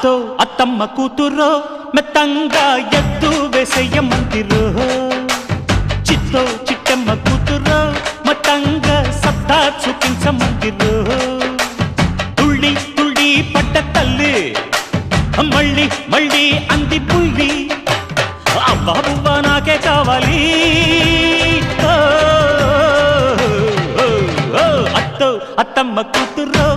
అత్తో అత్తమ్మ కూతురో మెత్తంగా ఎత్తు వేసేయమంతిరో చిత్తో చిట్టమ్మ కూతురో మత్తంగా సత్తా చూపించమంతిరో తుళ్ళి తుళ్ళి పడ్డ తల్లి మళ్ళీ మళ్ళీ అంది పుల్లి అవ్వా బువ్వా నాకే కావాలి అత్తో అత్తమ్మ కూతురో